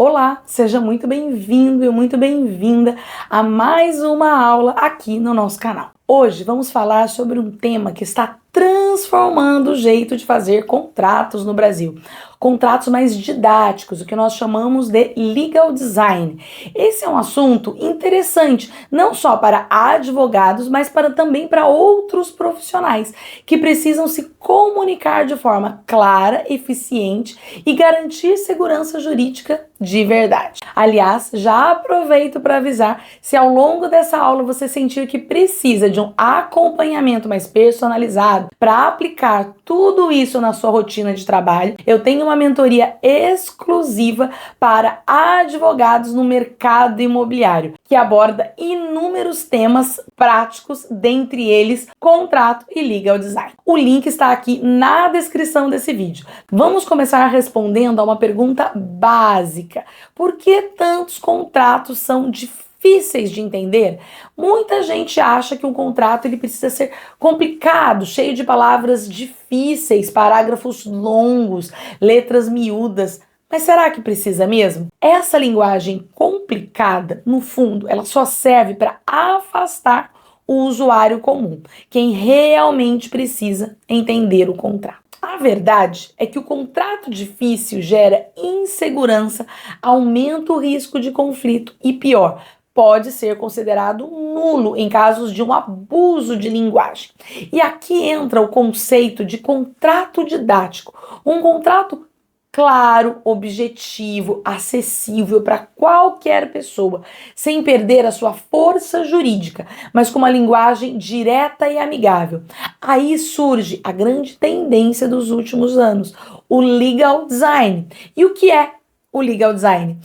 Olá, seja muito bem-vindo e muito bem-vinda a mais uma aula aqui no nosso canal. Hoje vamos falar sobre um tema que está transformando o jeito de fazer contratos no Brasil. Contratos mais didáticos, o que nós chamamos de legal design. Esse é um assunto interessante, não só para advogados, mas também para outros profissionais que precisam se comunicar de forma clara, eficiente e garantir segurança jurídica de verdade. Aliás, já aproveito para avisar, se ao longo dessa aula você sentir que precisa de um acompanhamento mais personalizado para aplicar tudo isso na sua rotina de trabalho, eu tenho uma mentoria exclusiva para advogados no mercado imobiliário, que aborda inúmeros temas práticos, dentre eles contrato e legal design. O link está aqui na descrição desse vídeo. Vamos começar respondendo a uma pergunta básica. Por que tantos contratos são difíceis de entender? Muita gente acha que um contrato ele precisa ser complicado, cheio de palavras difíceis, parágrafos longos, letras miúdas. Mas será que precisa mesmo? Essa linguagem complicada, no fundo, ela só serve para afastar o usuário comum, quem realmente precisa entender o contrato. A verdade é que o contrato difícil gera insegurança, aumenta o risco de conflito e, pior, pode ser considerado nulo em casos de um abuso de linguagem. E aqui entra o conceito de contrato didático, um contrato claro, objetivo, acessível para qualquer pessoa, sem perder a sua força jurídica, mas com uma linguagem direta e amigável. Aí surge a grande tendência dos últimos anos, o legal design. E o que é o legal design?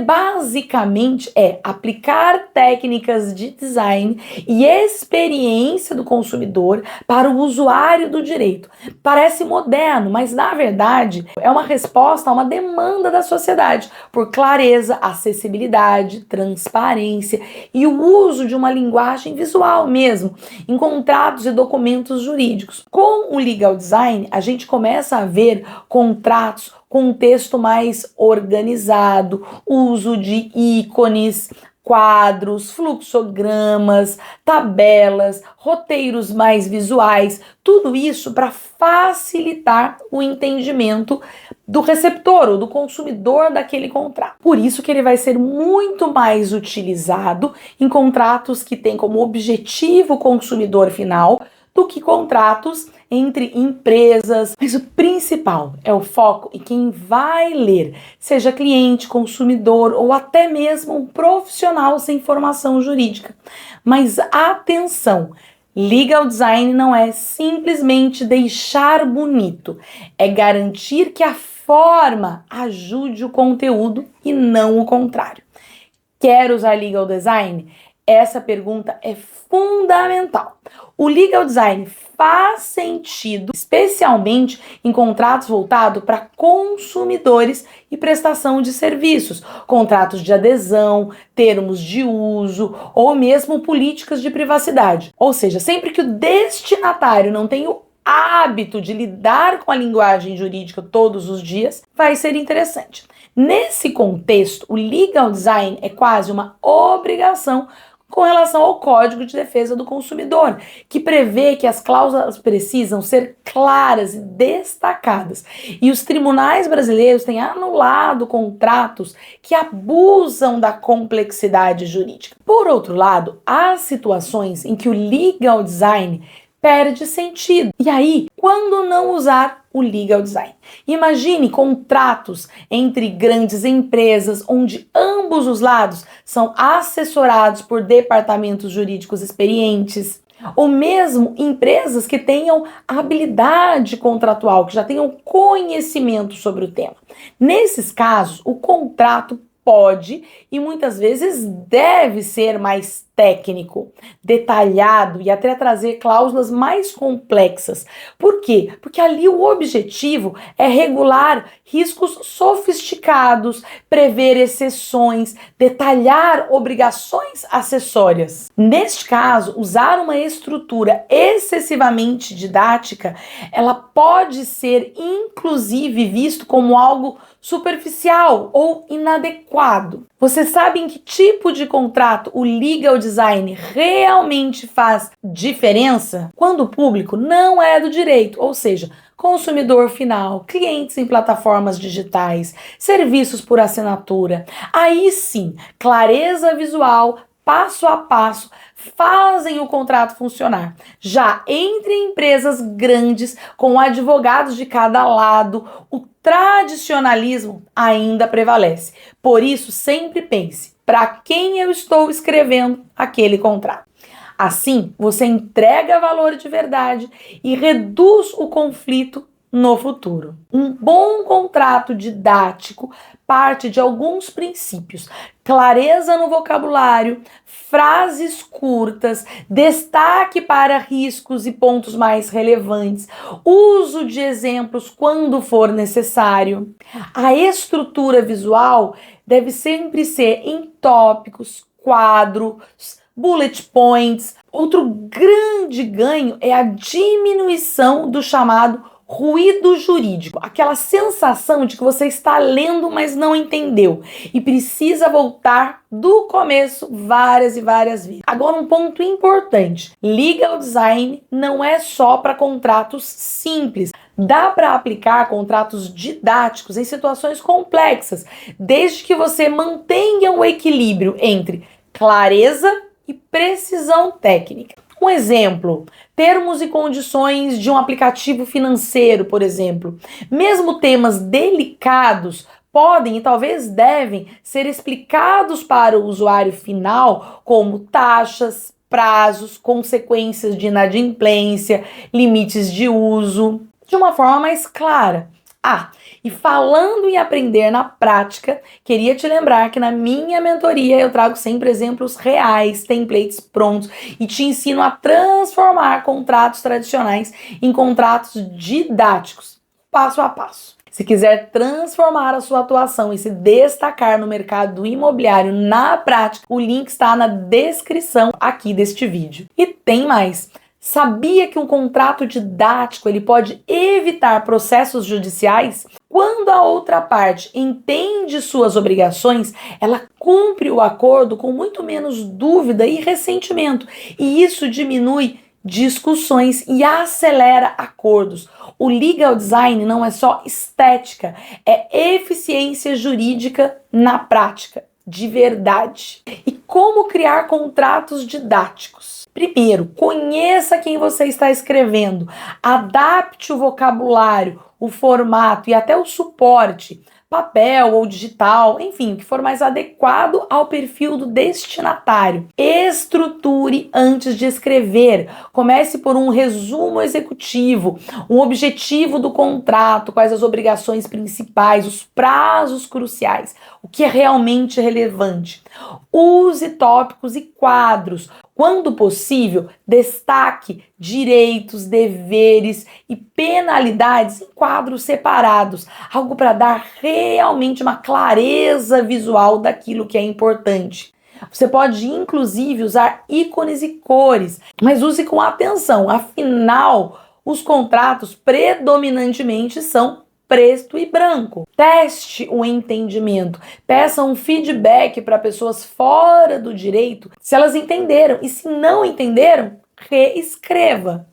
Basicamente aplicar técnicas de design e experiência do consumidor para o usuário do direito. Parece moderno, mas na verdade é uma resposta a uma demanda da sociedade por clareza, acessibilidade, transparência e o uso de uma linguagem visual mesmo em contratos e documentos jurídicos. Com o legal design, a gente começa a ver contratos com um texto mais organizado, uso de ícones, quadros, fluxogramas, tabelas, roteiros mais visuais, tudo isso para facilitar o entendimento do receptor ou do consumidor daquele contrato. Por isso que ele vai ser muito mais utilizado em contratos que têm como objetivo o consumidor final do que contratos entre empresas. Mas o principal é o foco em quem vai ler, seja cliente, consumidor ou até mesmo um profissional sem formação jurídica. Mas atenção! Legal design não é simplesmente deixar bonito, é garantir que a forma ajude o conteúdo e não o contrário. Quer usar legal design? Essa pergunta é fundamental. O legal design faz sentido, especialmente em contratos voltados para consumidores e prestação de serviços, contratos de adesão, termos de uso ou mesmo políticas de privacidade. Ou seja, sempre que o destinatário não tem o hábito de lidar com a linguagem jurídica todos os dias, vai ser interessante. Nesse contexto, o legal design é quase uma obrigação com relação ao Código de Defesa do Consumidor, que prevê que as cláusulas precisam ser claras e destacadas. E os tribunais brasileiros têm anulado contratos que abusam da complexidade jurídica. Por outro lado, há situações em que o legal design perde sentido. E aí, quando não usar o legal design? Imagine contratos entre grandes empresas onde ambos os lados são assessorados por departamentos jurídicos experientes, ou mesmo empresas que tenham habilidade contratual, que já tenham conhecimento sobre o tema. Nesses casos, o contrato pode e muitas vezes deve ser mais técnico, detalhado e até trazer cláusulas mais complexas. Por quê? Porque ali o objetivo é regular riscos sofisticados, prever exceções, detalhar obrigações acessórias. Neste caso, usar uma estrutura excessivamente didática, ela pode ser inclusive visto como algo superficial ou inadequado. Você sabe em que tipo de contrato o legal design realmente faz diferença? Quando o público não é do direito, ou seja, consumidor final, clientes em plataformas digitais, serviços por assinatura. Aí sim, clareza visual, passo a passo, fazem o contrato funcionar. Já entre empresas grandes, com advogados de cada lado, o tradicionalismo ainda prevalece. Por isso, sempre pense: para quem eu estou escrevendo aquele contrato? Assim, você entrega valor de verdade e reduz o conflito no futuro. Um bom contrato didático parte de alguns princípios: clareza no vocabulário, frases curtas, destaque para riscos e pontos mais relevantes, uso de exemplos quando for necessário. A estrutura visual deve sempre ser em tópicos, quadros, bullet points. Outro grande ganho é a diminuição do chamado ruído jurídico, aquela sensação de que você está lendo, mas não entendeu e precisa voltar do começo várias e várias vezes. Agora, um ponto importante: legal design não é só para contratos simples. Dá para aplicar contratos didáticos em situações complexas, desde que você mantenha o equilíbrio entre clareza e precisão técnica. Um exemplo: termos e condições de um aplicativo financeiro, por exemplo. Mesmo temas delicados podem e talvez devem ser explicados para o usuário final, como taxas, prazos, consequências de inadimplência, limites de uso, de uma forma mais clara. E falando em aprender na prática, queria te lembrar que na minha mentoria eu trago sempre exemplos reais, templates prontos e te ensino a transformar contratos tradicionais em contratos didáticos, passo a passo. Se quiser transformar a sua atuação e se destacar no mercado imobiliário na prática, o link está na descrição aqui deste vídeo. E tem mais! Sabia que um contrato didático ele pode evitar processos judiciais? Quando a outra parte entende suas obrigações, ela cumpre o acordo com muito menos dúvida e ressentimento, e isso diminui discussões e acelera acordos. O legal design não é só estética, é eficiência jurídica na prática, de verdade. E como criar contratos didáticos? Primeiro, conheça quem você está escrevendo, adapte o vocabulário, o formato e até o suporte, papel ou digital, enfim, o que for mais adequado ao perfil do destinatário. Estruture antes de escrever. Comece por um resumo executivo, um objetivo do contrato, quais as obrigações principais, os prazos cruciais, o que é realmente relevante. Use tópicos e quadros. Quando possível, destaque direitos, deveres e penalidades em quadros separados, algo para dar realmente uma clareza visual daquilo que é importante. Você pode inclusive usar ícones e cores, mas use com atenção, afinal, os contratos predominantemente são preto e branco. Teste o entendimento. Peça um feedback para pessoas fora do direito se elas entenderam. E se não entenderam, reescreva.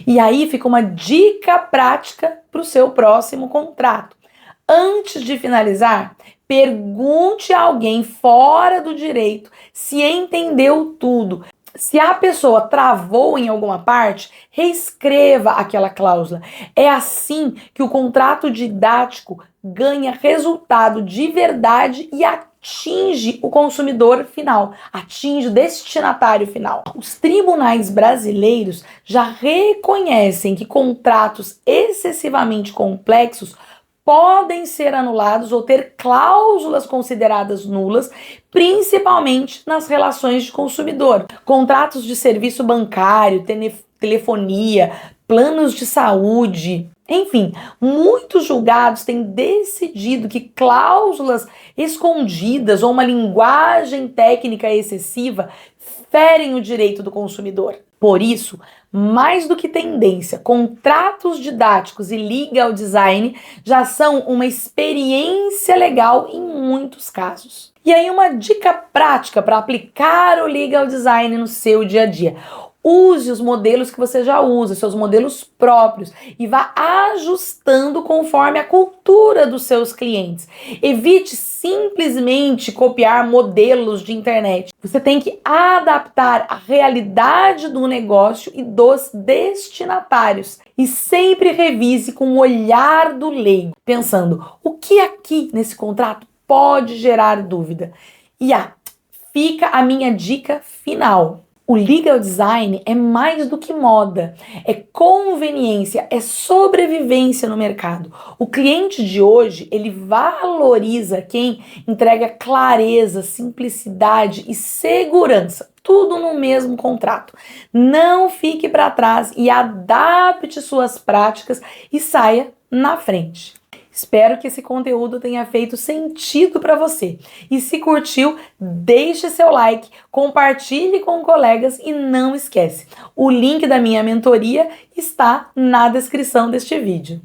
E aí fica uma dica prática para o seu próximo contrato. Antes de finalizar, pergunte a alguém fora do direito se entendeu tudo. Se a pessoa travou em alguma parte, reescreva aquela cláusula. É assim que o contrato didático ganha resultado de verdade e atinge o consumidor final, atinge o destinatário final. Os tribunais brasileiros já reconhecem que contratos excessivamente complexos podem ser anulados ou ter cláusulas consideradas nulas, principalmente nas relações de consumidor. Contratos de serviço bancário, telefonia, planos de saúde, enfim, muitos julgados têm decidido que cláusulas escondidas ou uma linguagem técnica excessiva ferem o direito do consumidor. Por isso, mais do que tendência, contratos didáticos e legal design já são uma experiência legal em muitos casos. E aí uma dica prática para aplicar o legal design no seu dia a dia. Use os modelos que você já usa, seus modelos próprios, e vá ajustando conforme a cultura dos seus clientes. Evite simplesmente copiar modelos de internet. Você tem que adaptar a realidade do negócio e dos destinatários. E sempre revise com o olhar do leigo, pensando o que aqui nesse contrato pode gerar dúvida. E fica a minha dica final. O legal design é mais do que moda, é conveniência, é sobrevivência no mercado. O cliente de hoje, ele valoriza quem entrega clareza, simplicidade e segurança, tudo no mesmo contrato. Não fique para trás e adapte suas práticas e saia na frente. Espero que esse conteúdo tenha feito sentido para você. E se curtiu, deixe seu like, compartilhe com colegas e não esquece, o link da minha mentoria está na descrição deste vídeo.